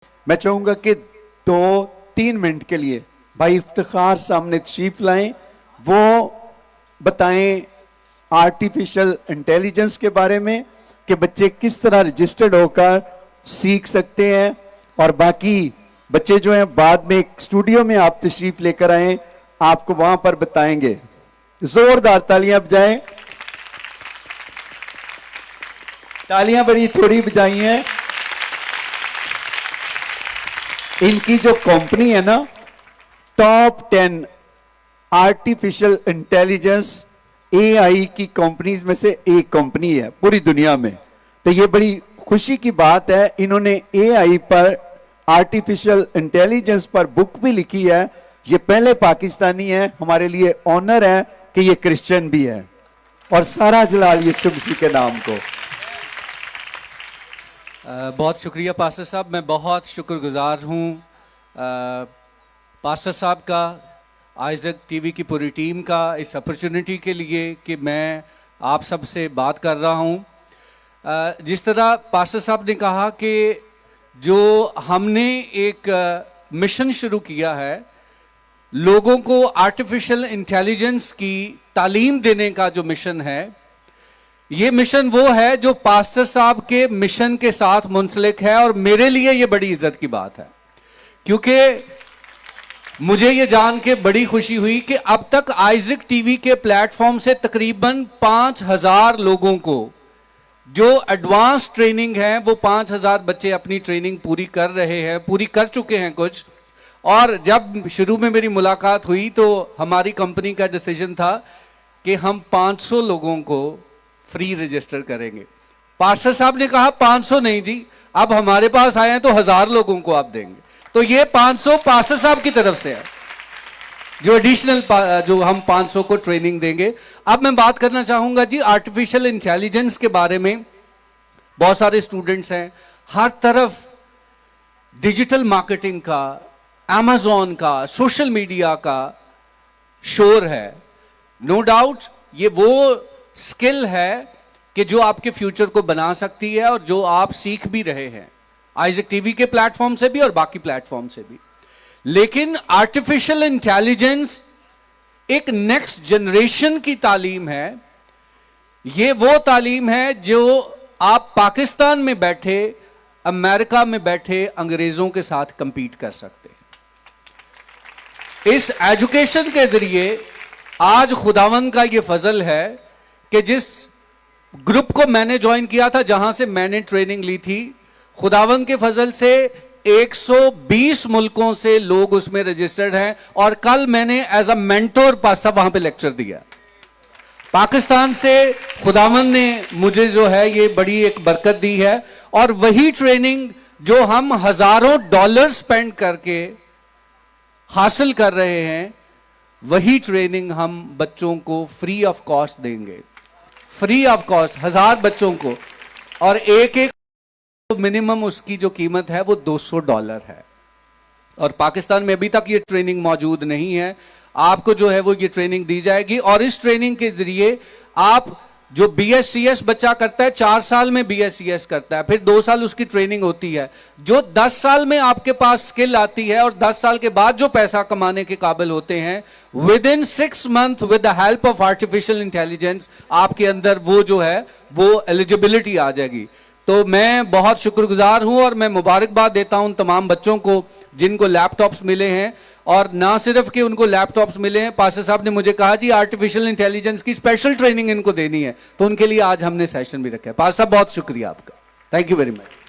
मैं चाहूंगा कि 2-3 मिनट के लिए भाई इफ्तिखार सामने तशरीफ लाएं, वो बताएं आर्टिफिशियल इंटेलिजेंस के बारे में कि बच्चे किस तरह रजिस्टर्ड होकर सीख सकते हैं। और बाकी बच्चे जो हैं बाद में एक स्टूडियो में आप तशरीफ लेकर आए, आपको वहां पर बताएंगे। जोरदार तालियां बजाएं। तालियां बड़ी थोड़ी बजाई हैं। इनकी जो कंपनी है ना, टॉप 10 आर्टिफिशियल इंटेलिजेंस एआई की कंपनीज में से एक कंपनी है पूरी दुनिया में। तो ये बड़ी खुशी की बात है, इन्होंने एआई पर, आर्टिफिशियल इंटेलिजेंस पर बुक भी लिखी है। ये पहले पाकिस्तानी है, हमारे लिए ऑनर है कि ये क्रिश्चियन भी है। और सारा जलाल यीशु मसीह के नाम को। बहुत शुक्रिया पास्टर साहब, मैं बहुत शुक्रगुजार हूँ पास्टर साहब का, आइजक टीवी की पूरी टीम का इस अपॉर्चुनिटी के लिए कि मैं आप सब से बात कर रहा हूँ। जिस तरह पास्टर साहब ने कहा कि जो हमने एक मिशन शुरू किया है, लोगों को आर्टिफिशियल इंटेलिजेंस की तालीम देने का जो मिशन है, ये मिशन वो है जो पास्टर साहब के मिशन के साथ मुंसलिक है। और मेरे लिए ये बड़ी इज्जत की बात है, क्योंकि मुझे ये जान के बड़ी खुशी हुई कि अब तक आइजक टीवी के प्लेटफॉर्म से तकरीबन 5000 लोगों को जो एडवांस ट्रेनिंग है, वो 5000 बच्चे अपनी ट्रेनिंग पूरी कर रहे हैं, पूरी कर चुके हैं कुछ। और जब शुरू में मेरी मुलाकात हुई तो हमारी कंपनी का डिसीजन था कि हम 500 लोगों को फ्री रजिस्टर करेंगे। पास्टर साहब ने कहा 500 नहीं जी, अब हमारे पास आए हैं तो 1000 लोगों को आप देंगे। तो ये 500 पास्टर साहब की तरफ से है, जो एडिशनल जो हम 500 को ट्रेनिंग देंगे। अब मैं बात करना चाहूंगा जी आर्टिफिशियल इंटेलिजेंस के बारे में। बहुत सारे स्टूडेंट्स हैं, हर तरफ डिजिटल मार्केटिंग का, अमेज़न का, सोशल मीडिया का शोर है। नो डाउट ये वो स्किल है कि जो आपके फ्यूचर को बना सकती है और जो आप सीख भी रहे हैं आइजक टीवी के प्लेटफॉर्म से भी और बाकी प्लेटफॉर्म से भी। लेकिन आर्टिफिशियल इंटेलिजेंस एक नेक्स्ट जनरेशन की तालीम है। ये वो तालीम है जो आप पाकिस्तान में बैठे, अमेरिका में बैठे अंग्रेजों के साथ कंपीट कर सकते हैं। इस एजुकेशन के जरिए आज खुदावंद का ये फजल है कि जिस ग्रुप को मैंने ज्वाइन किया था, जहां से मैंने ट्रेनिंग ली थी, खुदावंद के फजल से 120 मुल्कों से लोग उसमें रजिस्टर्ड हैं। और कल मैंने एज अ मेंटोर पासा वहां पे लेक्चर दिया। पाकिस्तान से खुदावंद ने मुझे जो है ये बड़ी एक बरकत दी है। और वही ट्रेनिंग जो हम हजारों डॉलर स्पेंड करके हासिल कर रहे हैं, वही ट्रेनिंग हम बच्चों को फ्री ऑफ कॉस्ट देंगे। फ्री ऑफ कॉस्ट 1000 बच्चों को, और एक एक मिनिमम उसकी जो कीमत है वो $200 है। और पाकिस्तान में अभी तक ये ट्रेनिंग मौजूद नहीं है। आपको जो है वो ये ट्रेनिंग दी जाएगी। और इस ट्रेनिंग के जरिए आप जो BScs बच्चा करता है, 4 साल में BScs करता है, फिर 2 साल उसकी ट्रेनिंग होती है। जो 10 साल में आपके पास स्किल आती है और 10 साल के बाद जो पैसा कमाने के काबिल होते हैं, with in 6 month with the help of artificial intelligence आपके अंदर वो जो है वो एलिजिबिलिटी आ जाएगी। तो मैं बहुत शुक्रगुजार हूं और मैं मुबारकबाद देता हूं तमाम बच्चों को जिनको लैपटॉप्स मिले हैं। और ना सिर्फ कि उनको लैपटॉप्स मिले हैं, पास्टर साहब ने मुझे कहा जी आर्टिफिशियल इंटेलिजेंस की स्पेशल ट्रेनिंग इनको देनी है, तो उनके लिए आज हमने सेशन भी रखा है। पास्टर साहब बहुत शुक्रिया आपका, थैंक यू वेरी मच।